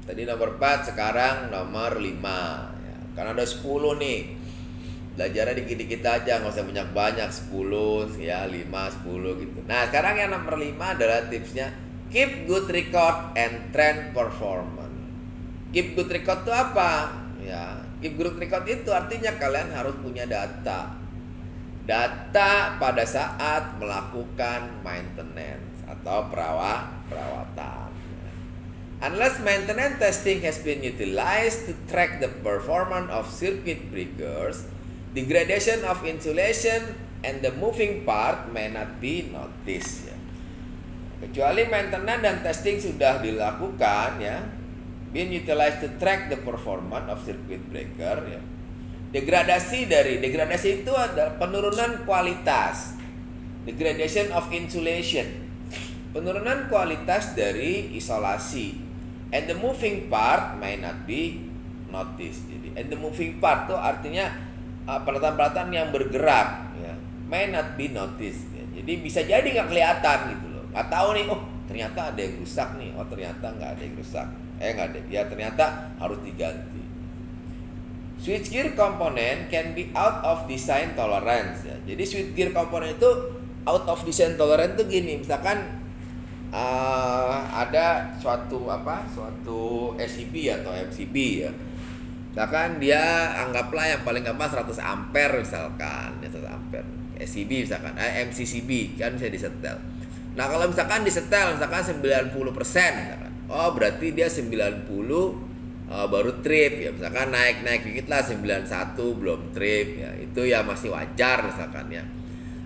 Tadi nomor 4, sekarang nomor 5 ya. Karena ada 10 nih. Belajarnya dikit-dikit aja, nggak usah banyak-banyak, 10 ya, 5, 10 gitu. Nah, sekarang yang nomor 5 adalah tipsnya keep good record and trend performance. Keep good record itu apa? Ya, keep good record itu artinya kalian harus punya data. Data pada saat melakukan maintenance atau perawatan. Unless maintenance testing has been utilized to track the performance of circuit breakers, degradation of insulation and the moving part may not be noticed. Ya. Kecuali maintenance dan testing sudah dilakukan, ya, been utilized to track the performance of circuit breaker. Ya. Degradasi itu adalah penurunan kualitas, degradation of insulation, penurunan kualitas dari isolasi. And the moving part may not be noticed. Jadi, and the moving part itu artinya peralatan-peralatan yang bergerak, ya, may not be noticed. Ya. Jadi bisa jadi nggak kelihatan gitu loh. Nggak tahu nih, oh ternyata ada yang rusak nih, oh ternyata nggak ada yang rusak. Nggak ada. Ya ternyata harus diganti. Switchgear component can be out of design tolerance. Ya. Jadi switchgear component itu out of design tolerance itu gini, misalkan ada suatu SCB atau MCB ya. Misalkan dia anggaplah yang paling gampang 100 ampere misalkan, ya 100 ampere. SCB misalkan, MCCB kan bisa disetel. Nah, kalau misalkan disetel misalkan 90% misalkan. Oh, berarti dia 90 baru trip ya. Misalkan naik dikit lah 91 belum trip ya. Itu ya masih wajar misalkan ya.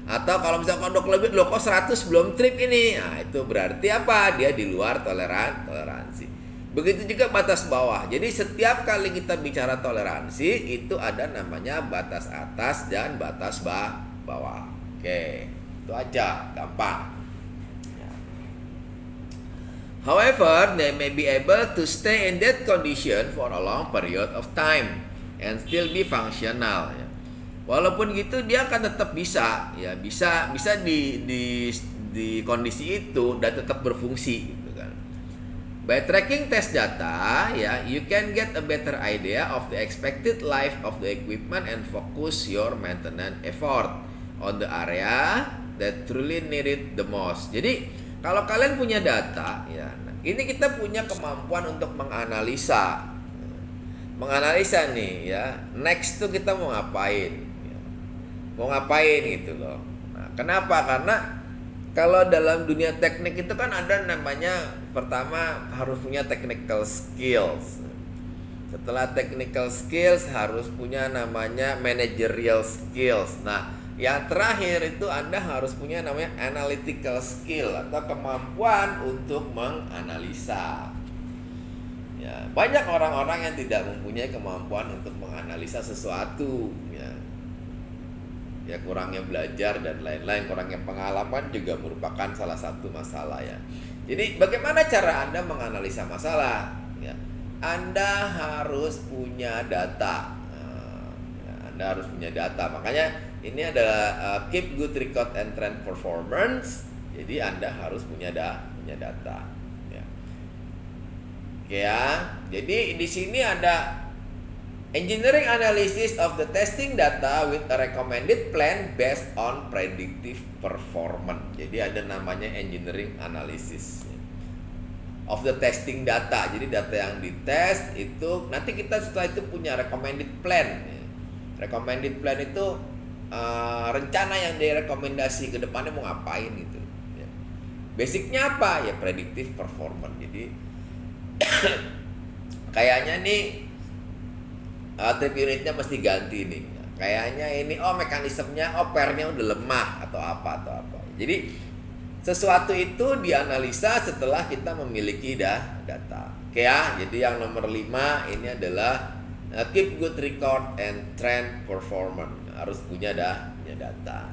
Atau kalau misalkan udah lebih, loh kok 100 belum trip ini, nah itu berarti apa? Dia di luar toleransi. Begitu juga batas bawah. Jadi setiap kali kita bicara toleransi itu ada namanya batas atas dan batas bawah. Oke, itu aja, gampang. However, they may be able to stay in that condition for a long period of time and still be functional. Ya. Walaupun gitu dia akan tetap bisa di kondisi itu dan tetap berfungsi gitu kan. By tracking test data, ya, you can get a better idea of the expected life of the equipment and focus your maintenance effort on the area that truly need it the most. Jadi, kalau kalian punya data, ya, ini kita punya kemampuan untuk menganalisa nih ya. Next tuh kita mau ngapain gitu loh. Nah, kenapa? Karena kalau dalam dunia teknik itu kan ada namanya, pertama harus punya technical skills. Setelah technical skills harus punya namanya managerial skills. Nah, yang terakhir itu Anda harus punya namanya analytical skill atau kemampuan untuk menganalisa. Ya, banyak orang-orang yang tidak mempunyai kemampuan untuk menganalisa sesuatu, ya kurangnya belajar dan lain-lain, kurangnya pengalaman juga merupakan salah satu masalah ya. Jadi bagaimana cara Anda menganalisa masalah? Ya, Anda harus punya data. Anda harus punya data. Makanya ini adalah keep good record and trend performance. Jadi Anda harus punya data. Ya. Oke ya. Jadi di sini ada engineering analysis of the testing data with a recommended plan based on predictive performance. Jadi ada namanya engineering analysis of the testing data. Jadi data yang dites itu nanti kita setelah itu punya recommended plan. Recommended plan itu rencana yang direkomendasi ke depannya mau ngapain gitu. Basicnya apa? Ya predictive performance. Jadi kayaknya nih trip unitnya mesti ganti nih. Kayaknya ini mekanismenya pernya udah lemah atau apa. Jadi sesuatu itu dianalisa setelah kita memiliki data. Oke ya. Jadi yang nomor 5 ini adalah keep good record and trend performance. Harus punya data.